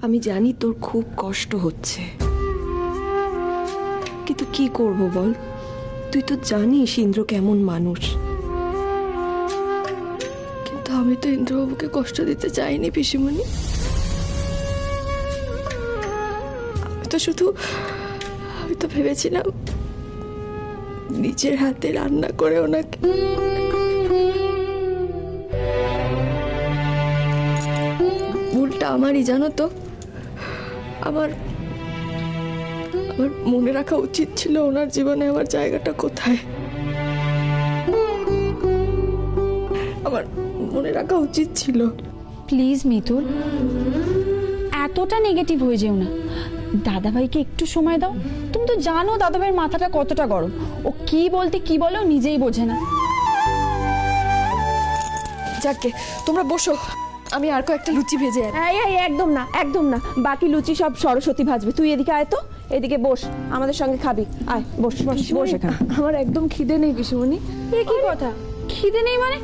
আমি জানি তোর খুব কষ্ট হচ্ছে, কিন্তু কি করব বল? তুই তো জানিস ইন্দ্র কেমন মানুষ। কিন্তু আমি তো ইন্দ্রবাবুকে কষ্ট দিতে চাইনি পিসিমণি। আমি তো ভেবেছিলাম নিজের হাতে রান্না করে ওনাকে ভুলটা আমারই, জানো তো। আমার মনে রাখা উচিত ছিল ওনার জীবনে আমার জায়গাটা কোথায়। আমার মনে রাখা উচিত ছিল। প্লিজ মিতুল, এতটা নেগেটিভ হয়ে যেও না। দাদাভাইকে একটু সময় দাও। তুমি তো জানো দাদাভাইয়ের মাথাটা কতটা গরম। ও কি বলতে কি বলো নিজেই বোঝে না। যাকে তোমরা বসো, আমি আর কয়েকটা লুচি ভেজে আনি। এই একদম না, একদম না। বাকি লুচি সব সরস্বতী ভাজবে। তুই এদিকে আয় তো, এদিকে বস, আমাদের সঙ্গে খাবি। আয় বস বস এখানে। আমার একদম খিদে নেই পিসিমণি। এ কি কথা? খিদে নেই মানে?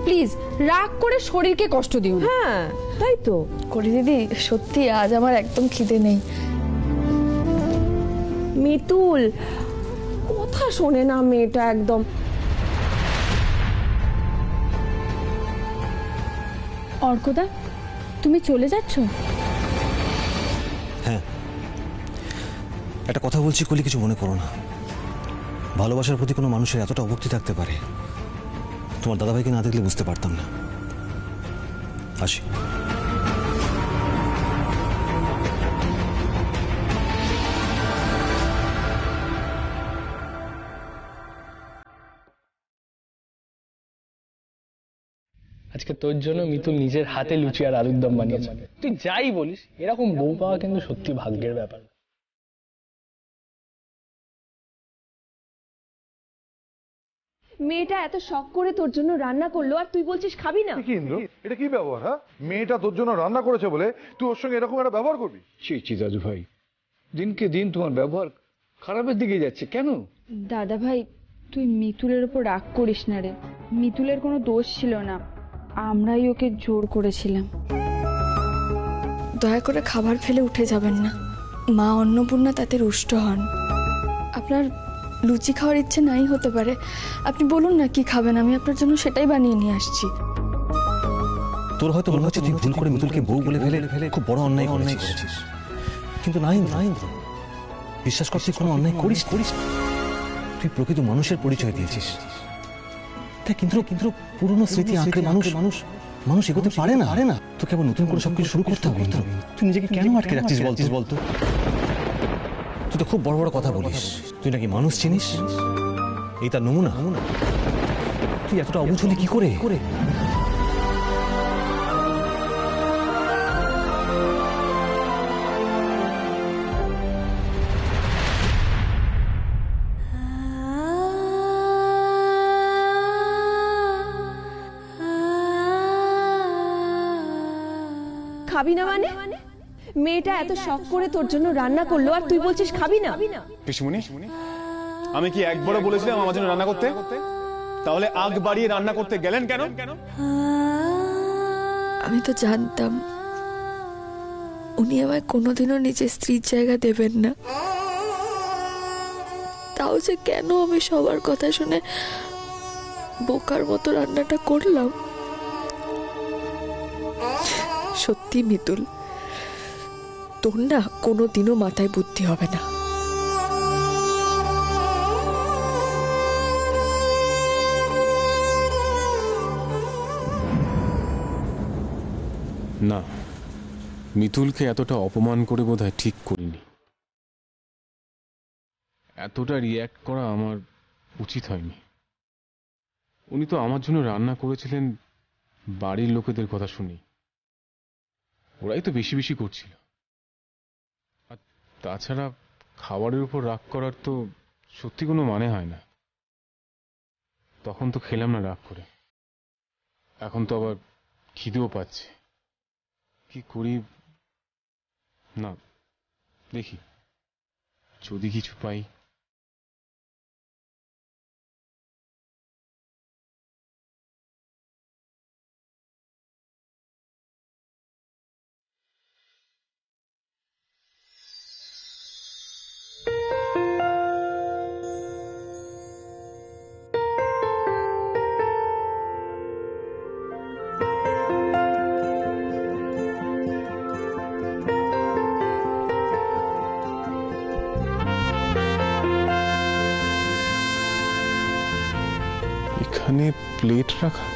প্লিজ রাগ করে শরীরকে কষ্ট দিও না। হ্যাঁ তাই তো করি দিদি, সত্যি আজ আমার একদম খিদে নেই। মিতুল কথা শোনে না মেয়েটা একদম। অর্কদা, তুমি চলে যাচ্ছ? হ্যাঁ, একটা কথা বলছি কলি, কিছু মনে করো না। ভালোবাসার প্রতি কোনো মানুষের এতটা অভক্তি থাকতে পারে, তোমার দাদাভাইকে না দেখলে বুঝতে পারতাম না। আসি। আজকে তোর জন্য মিতুল নিজের হাতে লুচি আর আলুর দম বানিয়েছে। তুই যাই বলিস, এরকম বউ পাওয়া কিন্তু সত্যি ভাগ্যের ব্যাপার। মেয়েটা এত শখ করে তোর জন্য রান্না করলো আর তুই বলছিস খাবি না? কি ইন্দ্র, এটা কি ব্যবহার? হ্যাঁ, মেয়েটা তোর জন্য রান্না করেছে বলে তুই ওর সঙ্গে এরকম একটা ব্যবহার করবি? ছি দাদু ভাই, দিনকে দিন তোমার ব্যবহার খারাপের দিকে যাচ্ছে কেন? দাদাভাই, তুই মিতুলের উপর রাগ করিস না রে। মিতুলের কোনো দোষ ছিল না, আমরাই ওকে জোর করেছিলাম। দয়া করে খাবার ফেলে উঠে যাবেন না। মা অন্নপূর্ণা তাতে রুষ্ট হন। আপনার লুচি খাওয়ার ইচ্ছে নাই হতে পারে, আপনি বলুন না কি খাবেন, আমি আপনার জন্য সেটাই বানিয়ে নিয়ে আসছি। তোর হয়তো মনে হচ্ছে তুই ভুল করে মিতুলকে বউ বলে ফেলে খুব বড় অন্যায় করেছিস, কিন্তু না ইন্দ্র, বিশ্বাস কর তুই কোনো অন্যায় করিস। তুই প্রকৃত মানুষের পরিচয় দিয়েছিস। তাই কিন্তু পুরনো স্মৃতি আঁকড়ে মানুষ এগোতে পারে না। তোকে আবার নতুন করে সবকিছু শুরু করতে হবে। তুই নিজেকে কেন আটকে রাখছিস বলতো? তুই তো খুব বড় বড় কথা বলিস। তুই নাকি মানুষ চিনিস, এই তার নমুনা। তুই এতটা অবুঝ হলি কি করে? খাবি না মানে? মেয়েটা এত শখ করে তোর জন্য রান্না করলো আর তুই বলছিস খাবি না? পিসিমণি, আমি কি একবারও বলেছিলাম আমার জন্য রান্না করতে? তাহলে আগ বাড়িয়ে রান্না করতে গেলেন কেন? আমি তো জানতাম উনি আমায় কোনোদিনও নিজের স্ত্রীর জায়গা দেবেন না। তাও যে কেন আমি সবার কথা শুনে বোকার মতো রান্নাটা করলাম। সত্যি মিতুল, তোর না কোনোদিনও মাথায় বুদ্ধি হবে না। না, মিতুলকে এতটা অপমান করে বোধহয় ঠিক করিনি। এতটা রিয়্যাক্ট করা আমার উচিত হয়নি। উনি তো আমার জন্য রান্না করেছিলেন বাড়ির লোকেদের কথা শুনি। ওরাই তো বেশি বেশি করছিল। আর তাছাড়া খাবারের উপর রাগ করার তো সত্যি কোনো মানে হয় না। তখন তো খেলাম না রাগ করে, এখন তো আবার খিদেও পাচ্ছে। কি করি না, দেখি যদি কিছু পাই। এখানে প্লেট রাখা।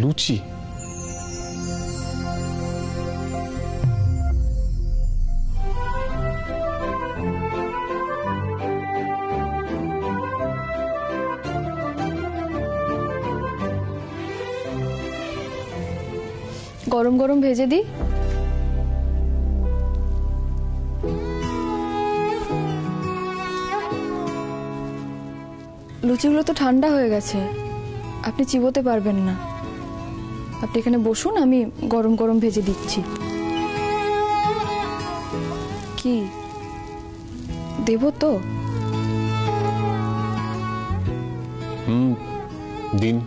লুচি। গরম গরম ভেজে দিই। লুচিগুলো তো ঠান্ডা হয়ে গেছে, আপনি চিবোতে পারবেন না। আপনি এখানে বসুন, আমি গরম গরম ভেজে দিচ্ছি। কি দেবো তো? দিন।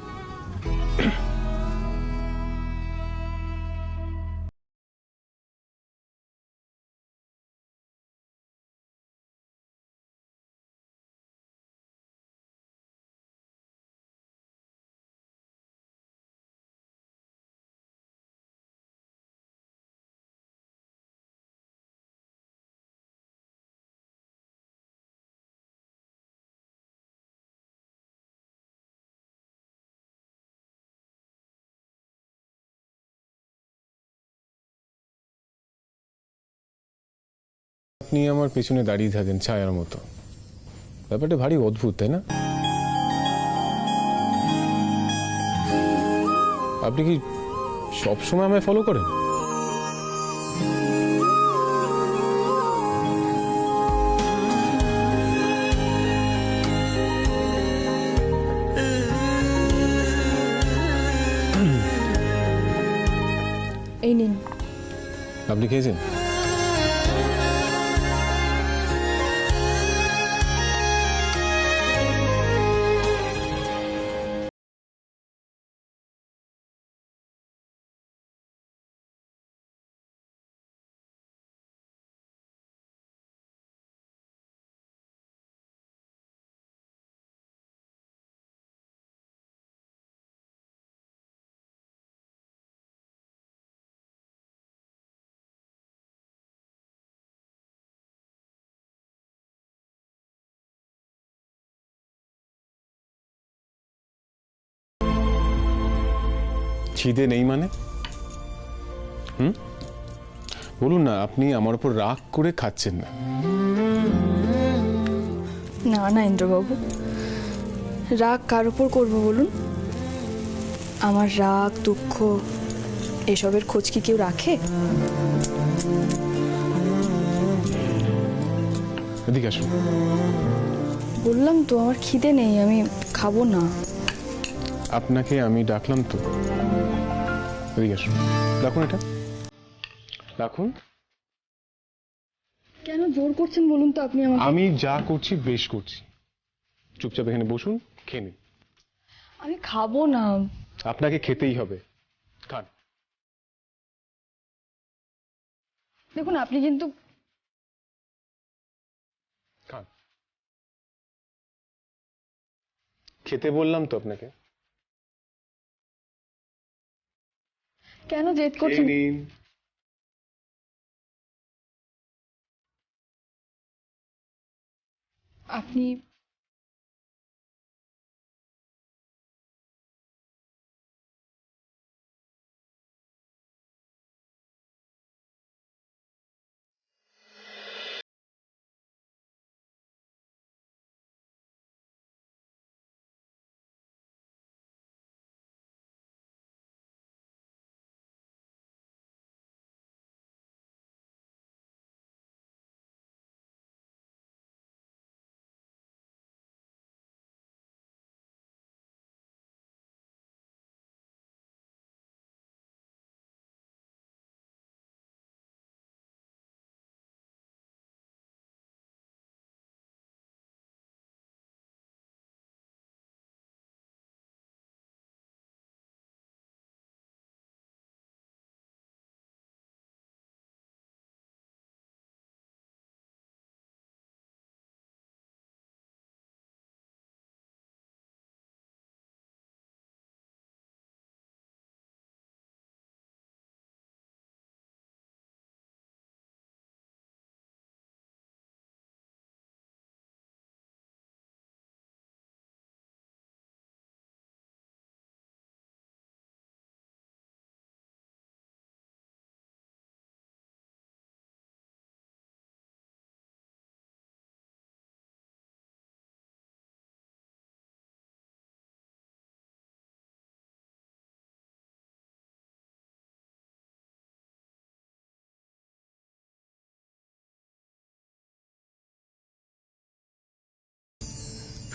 আপনি আমার পেছনে দাঁড়িয়ে থাকেন ছায়ার মতো, ব্যাপারটা ভারী অদ্ভুত, তাই না? আপনি কি সবসময় আমায় ফলো করেন? এই নিন। আপনি খেয়েছেন? খিদে নেই মানে? বলুন না, আপনি আমার উপর রাগ করে খাচ্ছেন না। না না ইন্দ্রবাবু, রাগ কার উপর করবো বলুন? আমার রাগ দুঃখ এসবের খোঁজ কি কেউ রাখে? এদিকে আসুন। বললাম তো আমার খিদে নেই, আমি খাবো না। আপনাকে আমি ডাকলাম তো, এদিকে আসুন। রাখুন এটা, রাখুন। কেন জোর করছেন বলুন তো আপনি আমাকে? আমি যা করছি বেশ করছি। চুপচাপ এখানে বসুন, খেয়ে নিন। আমি খাবো না। আপনাকে খেতেই হবে, খান। দেখুন আপনি কিন্তু খান। খেতে বললাম তো আপনাকে। কেন জেদ করছেন? নিন। আপনি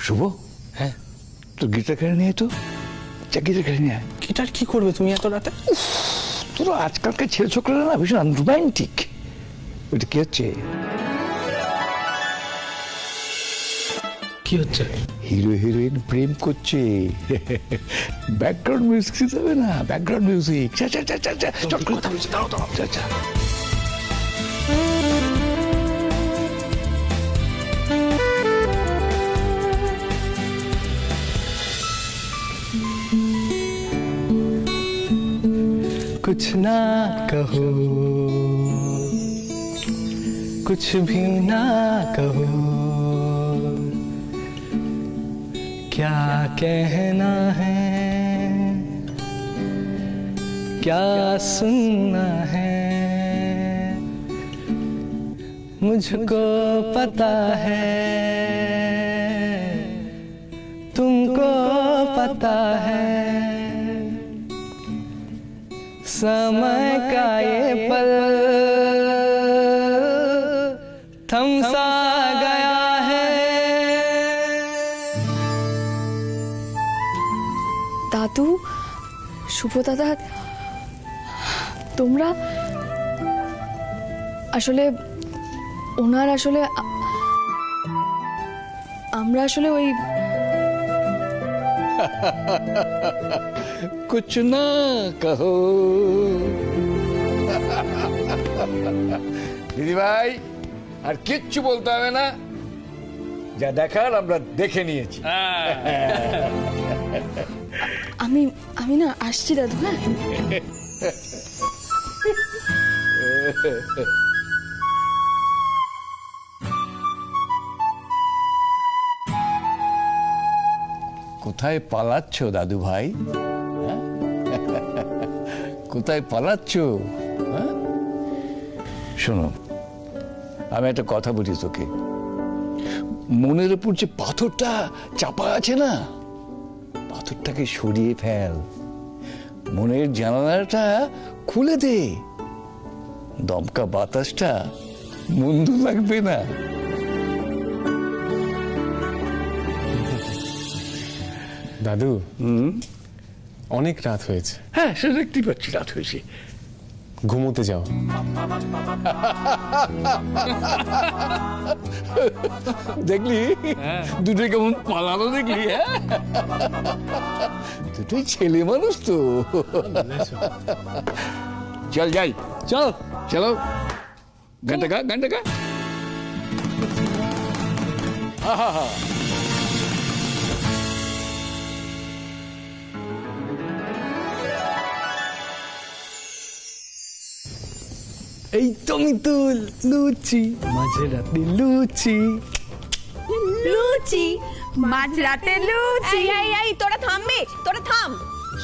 শুভ, হ্যাঁ তোর গিটার কেড়ে নিয়ে তো, যা গিটার কেড়ে নিয়ে আয়। গিটার কি করবে তুমি এত রাতে? তোরা আজকালকার ছেলে ছোকরা না ভীষণ রোম্যান্টিক। ওইটা কি হচ্ছে? কি হচ্ছে? হিরো হিরোইন প্রেম করছে। ব্যাকগ্রাউন্ড মিউজিক দিতে হবে না? Background music. চা চা চা চা চা, চট করে কথা বলছি, দাঁড়াও দাঁড়াও, চা চা। कुछ ना कहो, कुछ भी ना कहो, क्या कहना है, क्या सुनना है, मुझको पता है, तुमको पता है, समय का ये पल थम सा गया है। দাদু, শুভ দাদা, তোমরা আসলে ওনার আসলে আমরা আসলে ওই कुछ ना कहो। দিদি ভাই, আর কিচ্ছু বলতে হবে না, যা দেখার আমরা দেখে নিয়েছি। আমি না আসছি দাদু। হ্যাঁ, কোথায় পালাচ্ছ দাদু ভাই? হ্যাঁ? কোথায় পালাচ্ছ? হ্যাঁ? শোনো, আমি একটা কথা বলি তোকে, মনের উপর যে পাথরটা চাপা আছে না, পাথরটাকে সরিয়ে ফেল, মনের জানালাটা খুলে দে, দমকা বাতাসটা মন্দ লাগবে না। দাদু, অনেক রাত হয়েছে। হ্যাঁ, সে দেখতেই পাচ্ছি রাত হয়েছে। ঘুমোতে যাও। দেখলি দুটো কেমন পালানো, দেখলি? হ্যাঁ, দুটোই ছেলে মানুষ তো। চল যাই, চল চলো, গানটা গা, গানটা গা। এই তো মিতুল, লুচি মাঝরাতে, লুচি লুচি মাঝরাতে, লুচি। এই তোরা থামবে, তোরা থাম।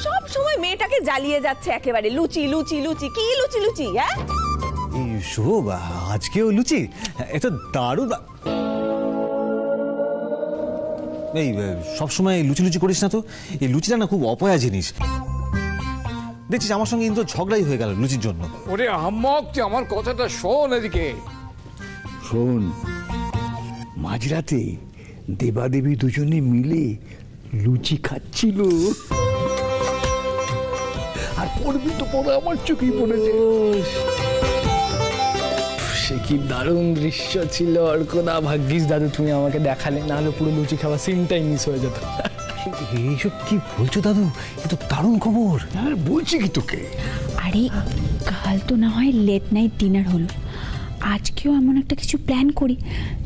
সব সময় মেয়েটাকে জ্বালিয়ে যাচ্ছে একেবারে, লুচি লুচি লুচি। কি লুচি লুচি? হ্যাঁ, এই শুভ, আজকেও লুচি? এত দারুণ। এই সবসময় লুচি লুচি করিস না তো, এই লুচিটা না খুব অপয়া জিনিস। দেখছিস আমার সঙ্গে কিন্তু ঝগড়াই হয়ে গেল লুচির জন্য। ওরে আহম্মক, তুই আমার কথাটা শোন, এদিকে শোন। মাঝরাতে দেবাদেবী দুজনে মিলে লুচি খাচ্ছিল, আর পড়বি তো পড়ে আমার চোখেই পড়েছে। সে কি দারুণ দৃশ্য ছিল অর্কদা। ভাগ্যিস দাদু তুমি আমাকে দেখালে, নাহলে পুরো লুচি খাওয়া সিনটাই মিস হয়ে যেত। এইসব কি বলছো দাদু? এ তো দারুণ খবর। আর বলছি কি তোকে, আরে কাল তো না হয় লেট নাইট ডিনার হলো, আজকেও এমন একটা কিছু প্ল্যান করি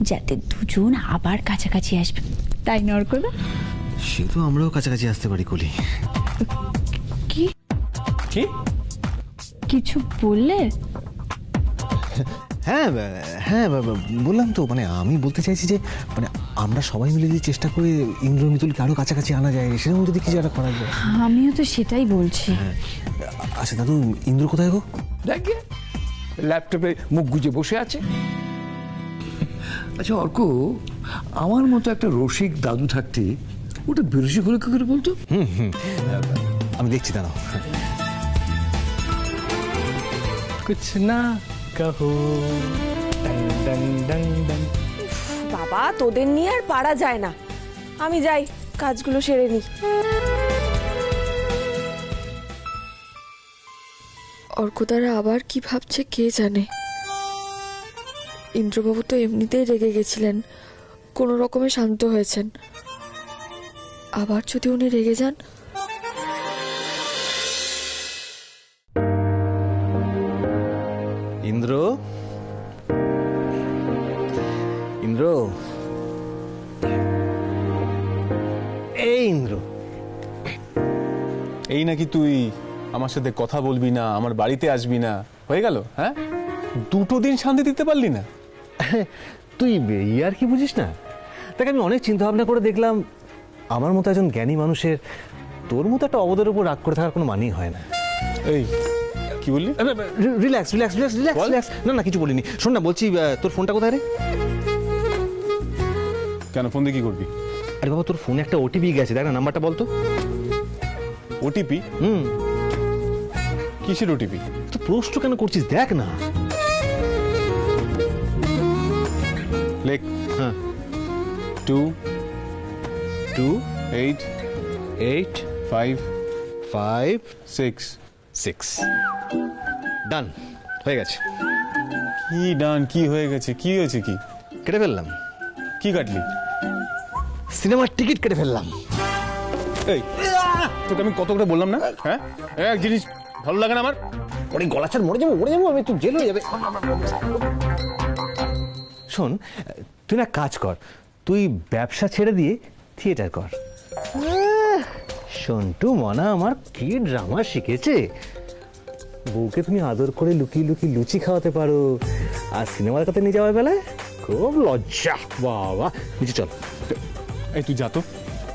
যাতে দুজন আবার কাছাকাছি আসবে, তাই না অর্কদা? সে তো আমরাও কাছাকাছি আসতে পারি কলি। কি কি কিছু বললে? হ্যাঁ হ্যাঁ, বললাম তো, মানে আমি বলতে চাইছি যে মানে আমরা সবাই মিলে যদি চেষ্টা করে ইন্দ্র মিতুলকে আরো কাছাকাছি আনা যায়, সেরকম যদি কিছু একটা করা যায়। আমিও তো সেটাই বলছি। আচ্ছা দাদু, ইন্দ্র কোথায় গো? দেখ ল্যাপটপে মুখ গুজে বসে আছে। আচ্ছা অর্ক, আমার মতো একটা রসিক দাদু থাকতে ওটা বিরসি হলে কি করে বলতো? আমি দেখছি, দাঁড়াও। कुछ ना कहो, डंग डंग डंग डंग। বাবা, তোদের নিয়ে আর পারা যায় না। আমি যাই, কাজগুলো সেরে নিই। অর্কদারা আবার কি ভাবছে কে জানে। ইন্দ্রবাবু তো এমনিতেই রেগে গেছিলেন, কোনো রকমে শান্ত হয়েছেন। আবার যদি উনি রেগে যান। ইন্দ্র, ইন্দ্র, এই ইন্দ্র, এই নাকি তুই আমার সাথে কথা বলবি না, আমার বাড়িতে আসবি না, হয়ে গেল? হ্যাঁ, 2 দিন শান্তি দিতে পারলি না? তুই আর কি বুঝিস না? তাকে আমি অনেক চিন্তা ভাবনা করে দেখলাম, আমার মতো একজন জ্ঞানী মানুষের তোর মতো একটা অবদের উপর রাগ করে থাকার কোনো মানেই হয় না। এই কি বললি? Relax relax relax relax relax. না না, কিছু বলিনি। শোন না, বলছি তোর ফোনটা কোথায় রে? কেন, ফোন দিয়ে কি করবি? আরে বাবা, তোর ফোনে একটা ওটিপি গেছে, দেখ না, নাম্বারটা বলতো। ওটিপি? কিসের ওটিপি? তো প্রশ্ন কেন করছিস, দেখ না। লেখ। হ্যাঁ, 2 2 8 8 5 5 6 6। ডান, হয়ে গেছে। কি ডান? কি হয়ে গেছে? কি হয়েছে? কি কেটে ফেললাম। কি কাটলি? সিনেমার টিকিট কেটে ফেললাম। এই, তোকে আমি কত করে বললাম না? হ্যাঁ, এক জিনিস ভালো লাগে না আমার। ওরে গলা ছাড়, মরে যাবো আমি, তুই জেল হয়ে যাবে। শোন, তুই না কাজ কর, তুই ব্যবসা ছেড়ে দিয়ে থিয়েটার কর। সন্টু মনা আমার কি ড্রামা শিখেছে। বউকে তুমি আদর করে লুকিয়ে লুকিয়ে লুচি খাওয়াতে পারো, আর সিনেমার কথা নিয়ে যাওয়ার বেলায় খুব লজ্জা। বাবা, নিচে চল। এই তুই যা তো।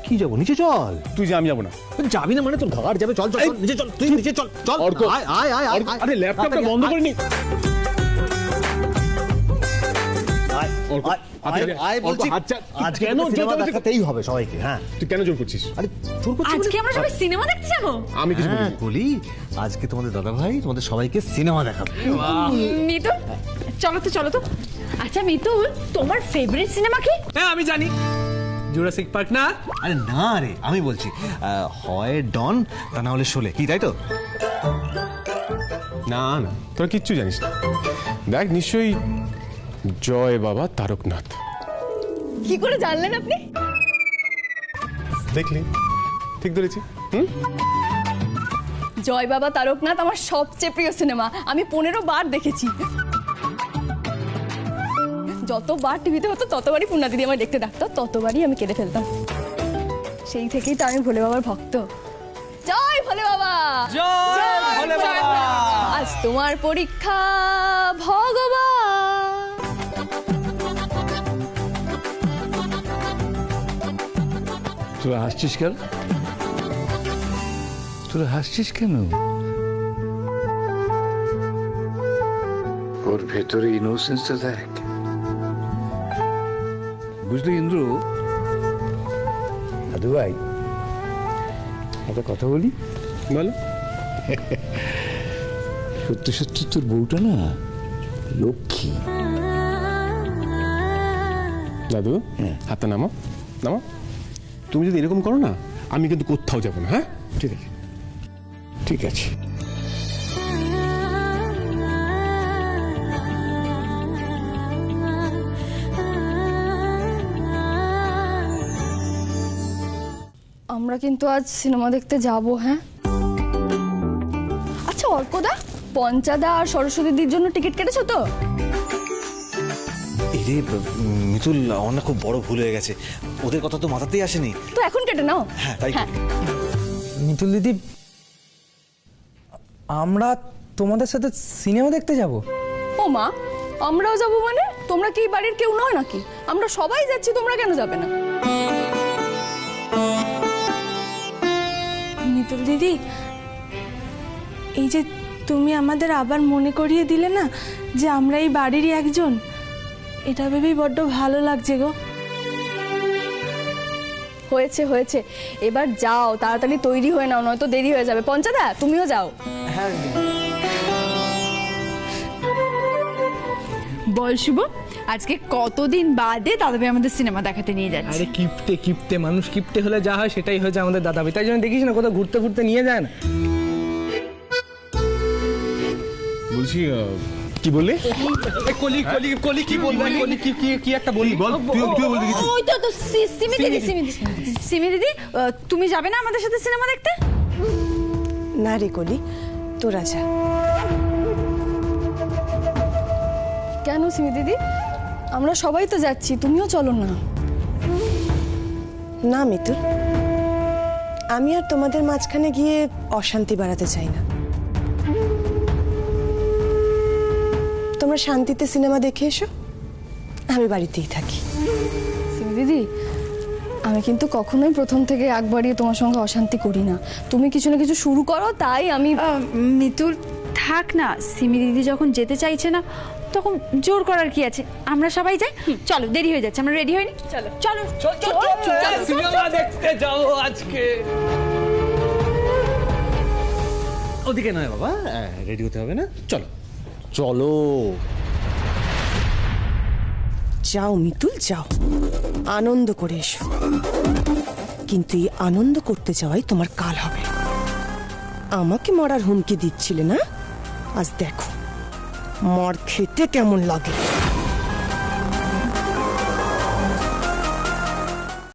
কি যাবো? নিচে চল। তুই যা, আমি যাবো না। যাবি না মানে তোর ঘর যাবে। চল চল, নিচে চল, তুই নিচে চল। চল, অর্ক, আয় আয় আয় আয়। আরে ল্যাপটপটা বন্ধ করে নি। দেখাতেই হবে সবাইকে। হ্যাঁ, তুই কেন জোর করছিস? আরে জোর করছিস? আজকে আমরা সবাই সিনেমা দেখতে যাবো। আমি কিছু হ্যাঁ, বলিনি। বলি আজকে তোমাদের দাদা ভাই তোমাদের সবাইকে সিনেমা দেখাবে। মিতুল, চলো তো চলো তো। আচ্ছা মিতুল, তোমার ফেভারিট সিনেমা কি? হ্যাঁ আমি জানি, জুরাসিক পার্ক না? আরে না রে, আমি বলছি হয় ডন, তা না হলে শোলে, কি তাই তো? না না, তোরা কিচ্ছু জানিস না। দেখ, নিশ্চয়ই জয় বাবা তারকনাথ। কি করে জানলেন আপনি? দেখলি, ঠিক ধরেছি। জয় বাবা তারকনাথ আমার সবচেয়ে প্রিয় সিনেমা। আমি 15 বার দেখেছি। যতবার টিভিতে হতো ততবারই পূর্ণা দিদি আমার দেখতে ডাকতো, ততবারই আমি কেঁদে ফেলতাম। সেই থেকেই তো আমি ভোলে বাবার ভক্ত। জয় ভোলে বাবা, জয় ভোলে বাবা। আজ তোমার পরীক্ষা ভগবান। তোরা হাসছিস কেন? তোরা হাসছিস কেন? ওর ভেতরে ইনোসেন্সটা দেখ। বুঝলি ইন্দ্র, দাদু ভাই একটা কথা বলি। বলো। সত্যি সত্যি তোর বউটা না লক্ষ্মী। দাদু, হাতটা নামো, নামো। তুমি যদি এরকম করো না, আমি কিন্তু কোথাও যাবো না। হ্যাঁ, ঠিক আছে, ঠিক আছে। আমরা কিন্তু আজ সিনেমা দেখতে যাব। হ্যাঁ, আচ্ছা অর্কদা, পঞ্চাদা আর সরস্বতীদির জন্য টিকিট কেটেছো তো? এই রে মিতুল, আমার না খুব বড় ভুল হয়ে গেছে, ওদের কথা তো মাথাতেই আসেনি। তো এখন কেটে নাও। হ্যাঁ, তাই করি। মিতুল দিদি, আমরা তোমাদের সাথে সিনেমা দেখতে যাব? ও মা, আমরাও যাব মানে? তোমরা কি বাড়ির কেউ নয় নাকি? আমরা সবাই যাচ্ছি, তোমরা কেন যাবে না? মিতুল দিদি, এই যে তুমি আমাদের আবার মনে করিয়ে দিলে না যে আমরা এই বাড়িরই একজন, এটা ভেবেই বড্ড ভালো লাগছে গো। হয়েছে হয়েছে, এবার যাও, তাড়াতাড়ি তৈরি হয়ে নাও, নয়তো দেরি হয়ে যাবে। পঞ্চাদা, তুমিও যাও। বড় বল শুভ, আজকে কতদিন বাদে দাদাভাই আমাদের সিনেমা দেখাতে নিয়ে যাচ্ছে? আরে কিপটে কিপটে মানুষ, কিপটে হলে যা হয় সেটাই হয়েছে আমাদের দাদাভাই। তাই জন্য দেখিস না কোথাও ঘুরতে ফুরতে নিয়ে যায় না। বলছি কি বললি? কলি কলি কলি কি বলবি? কলি কি কি কি একটা বলি বল, তুই বলবি কিছু? ওই তো সিমি দিদি, তুমি যাবে না আমাদের সাথে সিনেমা দেখতে? না রে কলি, তোরা যা। কেন সিমি দিদি, আমরা সবাই তো যাচ্ছি, তুমিও চলো না। না মিতুল, আমি আর তোমাদের মাঝখানে গিয়ে অশান্তি বাড়াতে চাই না। তোমরা শান্তিতে সিনেমা দেখে এসো, আমি বাড়িতেই থাকি। সিমি দিদি, আমি কিন্তু কখনোই প্রথম থেকে আগ বাড়িয়ে তোমার সঙ্গে অশান্তি করি না। তুমি কিছু না কিছু শুরু করো, তাই আমি। মিতুল থাক না, সিমি দিদি যখন যেতে চাইছে না তখন জোর করার কি আছে? আমরা সবাই যাই, চলো, দেরি হয়ে যাচ্ছে, আমরা রেডি হইনি। চলো চলো সিনেমা দেখতে যাও আজকে। ওদিকে নয় বাবা, রেডি হতে হবে না, চলো চলো। যাও মিতুল, যাও, আনন্দ করে এসো। কিন্তু এই আনন্দ করতে যাওয়াই তোমার কাল হবে। আমাকে মরার হুমকি দিচ্ছিলে না, আজ দেখো মর খেতে কেমন লাগে।